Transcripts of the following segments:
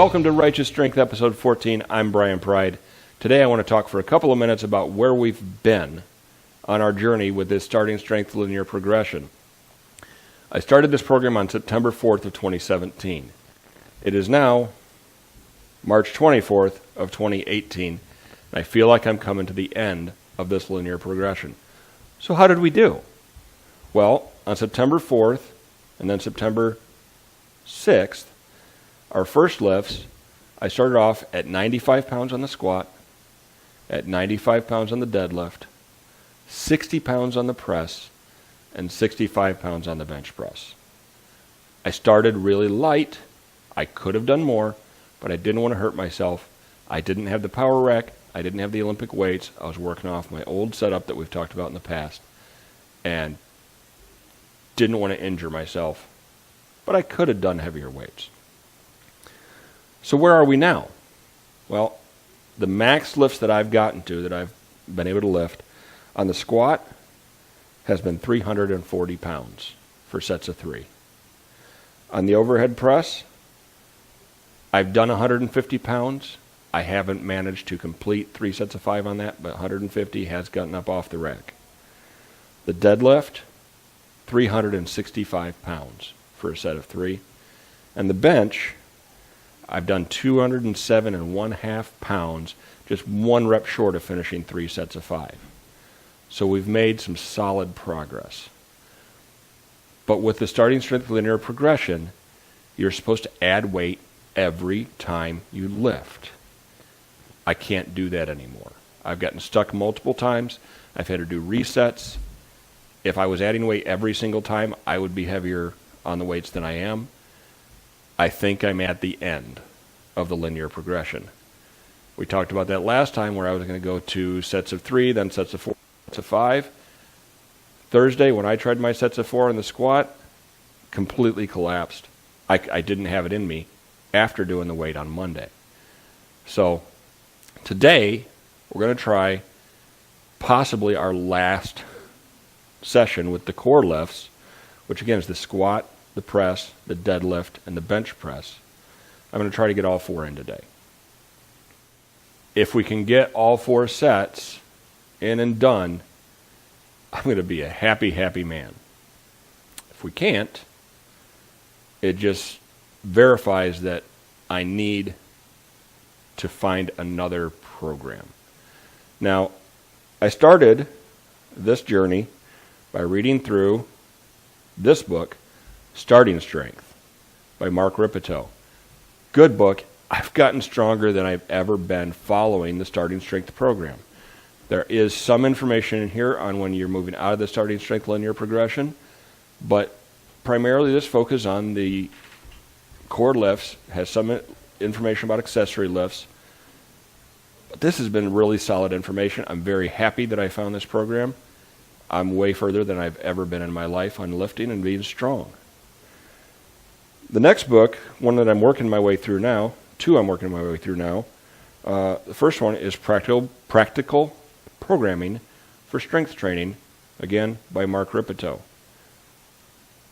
Welcome to Righteous Strength, episode 14. I'm Brian Pride. Today I want to talk for a couple of minutes about where we've been on our journey with this starting strength linear progression. I started this program on September 4th of 2017. It is now March 24th of 2018, and I feel like I'm coming to the end of this linear progression. So how did we do? Well, on September 4th and then September 6th, our first lifts, I started off at 95 pounds on the squat, at 95 pounds on the deadlift, 60 pounds on the press, and 65 pounds on the bench press. I started really light. I could have done more, but I didn't want to hurt myself. I didn't have the power rack. I didn't have the Olympic weights. I was working off my old setup that we've talked about in the past and didn't want to injure myself, but I could have done heavier weights. So where are we now? Well, the max lifts that I've gotten to, that I've been able to lift, on the squat has been 340 pounds for sets of 3. On the overhead press, I've done 150 pounds. I haven't managed to complete 3 sets of 5 on that, but 150 has gotten up off the rack. The deadlift, 365 pounds for a set of 3. And the bench, I've done 207.5 pounds, just 1 rep short of finishing 3 sets of 5. So we've made some solid progress. But with the starting strength linear progression, you're supposed to add weight every time you lift. I can't do that anymore. I've gotten stuck multiple times. I've had to do resets. If I was adding weight every single time, I would be heavier on the weights than I am. I think I'm at the end of the linear progression. We talked about that last time where I was going to go to sets of 3, then sets of 4, sets of 5. Thursday, when I tried my sets of 4 in the squat, completely collapsed. I didn't have it in me after doing the weight on Monday. So today, we're going to try possibly our last session with the core lifts, which again is the squat, the press, the deadlift, and the bench press. I'm going to try to get all 4 in today. If we can get all 4 sets in and done, I'm going to be a happy, happy man. If we can't, it just verifies that I need to find another program. Now, I started this journey by reading through this book, Starting Strength by Mark Ripito. Good book. I've gotten stronger than I've ever been following the Starting Strength program. There is some information in here on when you're moving out of the Starting Strength linear progression, but primarily this focus on the core lifts, has some information about accessory lifts. But this has been really solid information. I'm very happy that I found this program. I'm way further than I've ever been in my life on lifting and being strong. The next book, one that I'm working my way through now, 2 I'm working my way through now. The first one is Practical Programming for Strength Training, again, by Mark Ripito.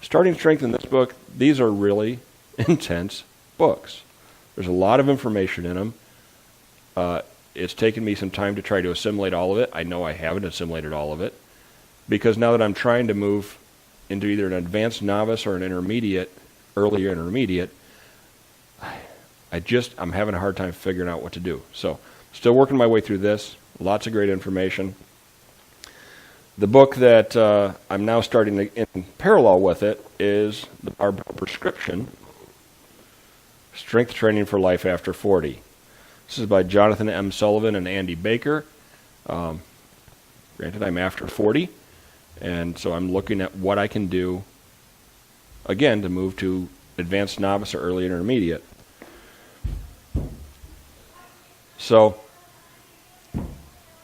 Starting Strength in this book, these are really intense books. There's a lot of information in them. It's taken me some time to try to assimilate all of it. I know I haven't assimilated all of it, because now that I'm trying to move into either an advanced novice or an intermediate, earlier intermediate, I'm having a hard time figuring out what to do. So, still working my way through this. Lots of great information. The book that I'm now starting to, in parallel with it, is our prescription, Strength Training for Life After 40. This is by Jonathan M. Sullivan and Andy Baker. Granted, I'm after 40, and so I'm looking at what I can do, again, to move to advanced novice or early intermediate. So,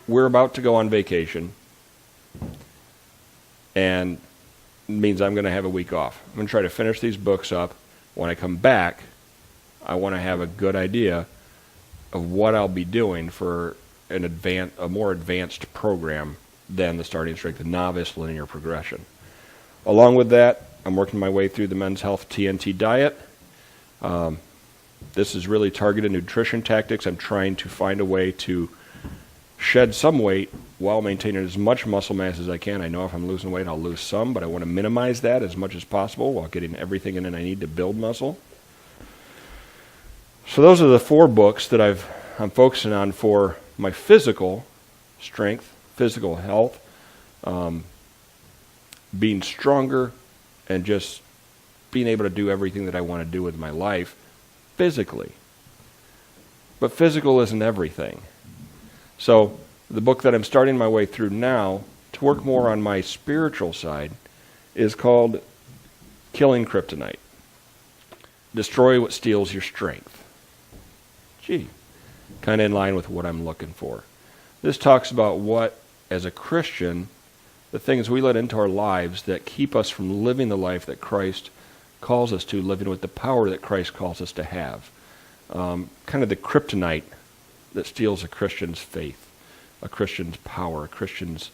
we're about to go on vacation, and it means I'm going to have a week off. I'm going to try to finish these books up. When I come back, I want to have a good idea of what I'll be doing for a more advanced program than the Starting Strength, the novice linear progression. Along with that, I'm working my way through the Men's Health TNT diet. This is really targeted nutrition tactics. I'm trying to find a way to shed some weight while maintaining as much muscle mass as I can. I know if I'm losing weight, I'll lose some, but I want to minimize that as much as possible while getting everything in that I need to build muscle. So those are the 4 books that I'm focusing on for my physical strength, physical health, being stronger, and just being able to do everything that I want to do with my life physically. But physical isn't everything. So the book that I'm starting my way through now to work more on my spiritual side is called Killing Kryptonite. Destroy what steals your strength. Gee, kind of in line with what I'm looking for. This talks about what, as a Christian, the things we let into our lives that keep us from living the life that Christ calls us to, living with the power that Christ calls us to have. Kind of the kryptonite that steals a Christian's faith, a Christian's power, a Christian's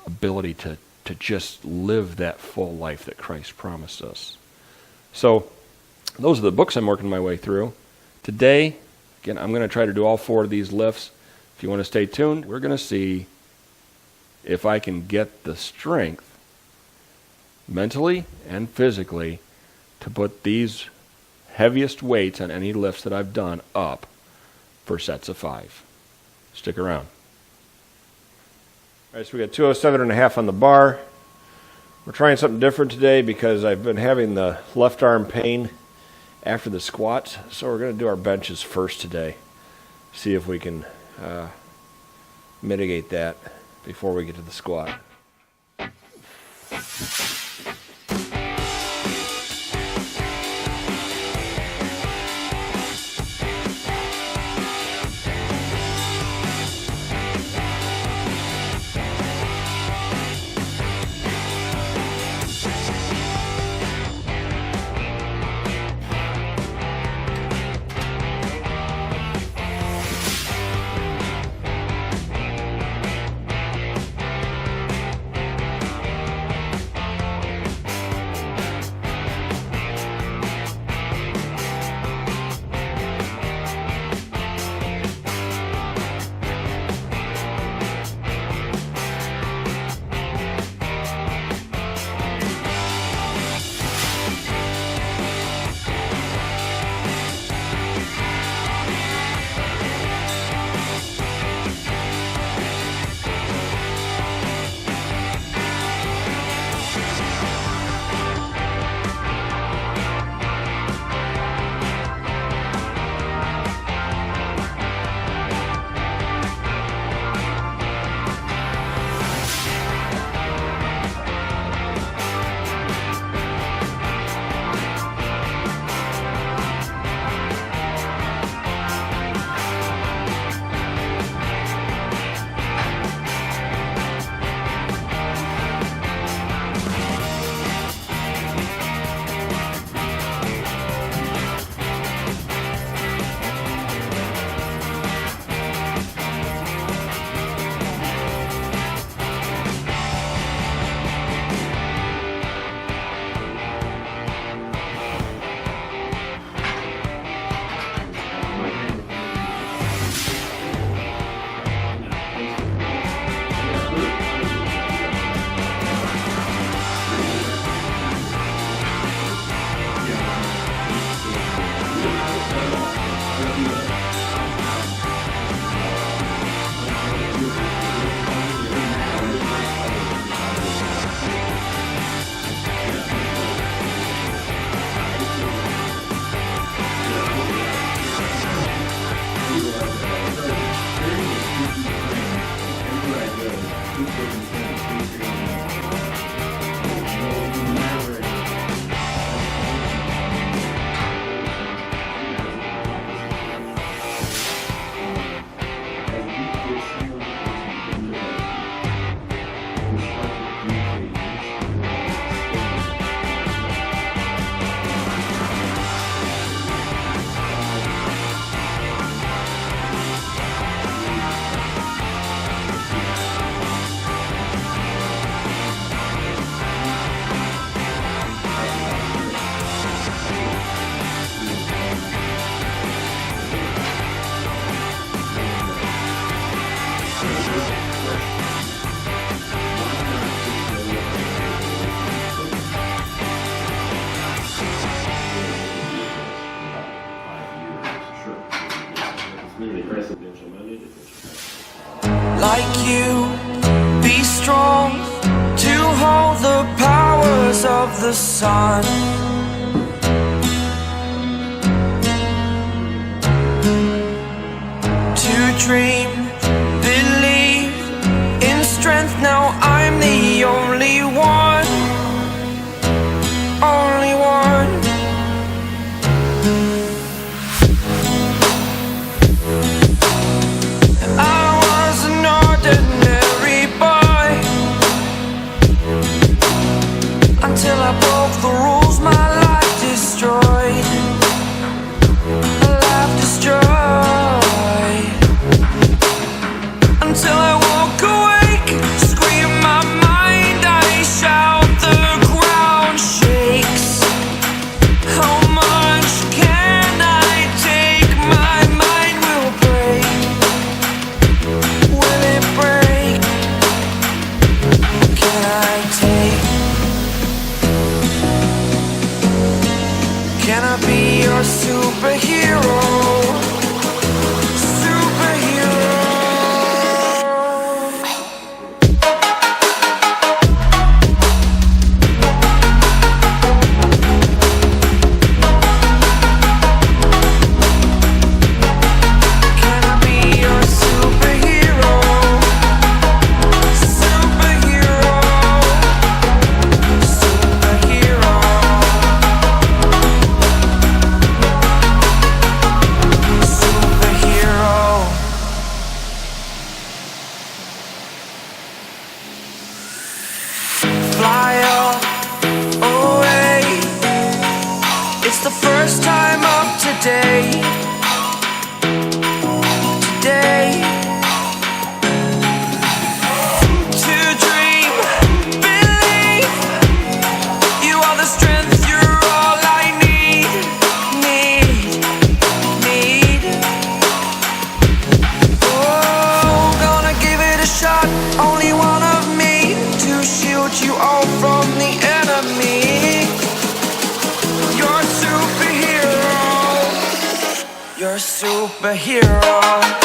ability to just live that full life that Christ promised us. So those are the books I'm working my way through. Today, again, I'm going to try to do all 4 of these lifts. If you want to stay tuned, we're going to see if I can get the strength, mentally and physically, to put these heaviest weights on any lifts that I've done up for sets of 5. Stick around. All right, so we got 207.5 on the bar. We're trying something different today because I've been having the left arm pain after the squats, so we're going to do our benches first today. See if we can mitigate that before we get to the squat. the sun. To dream, believe in strength. Now I'm the only one, only one. I was an ordinary boy until I broke the rules. My life destroyed, a life destroyed. Until I walk awake, scream my mind, I shout, the ground shakes. How much can I take? My mind will break. Will it break? Can I take? Can I be your superhero? Fly away. It's the first time of today. Today. To dream, believe. You are the strength, you're all I need. Oh, gonna give it a shot. Only one of me to shield you all from the enemy. You're a superhero. You're a superhero.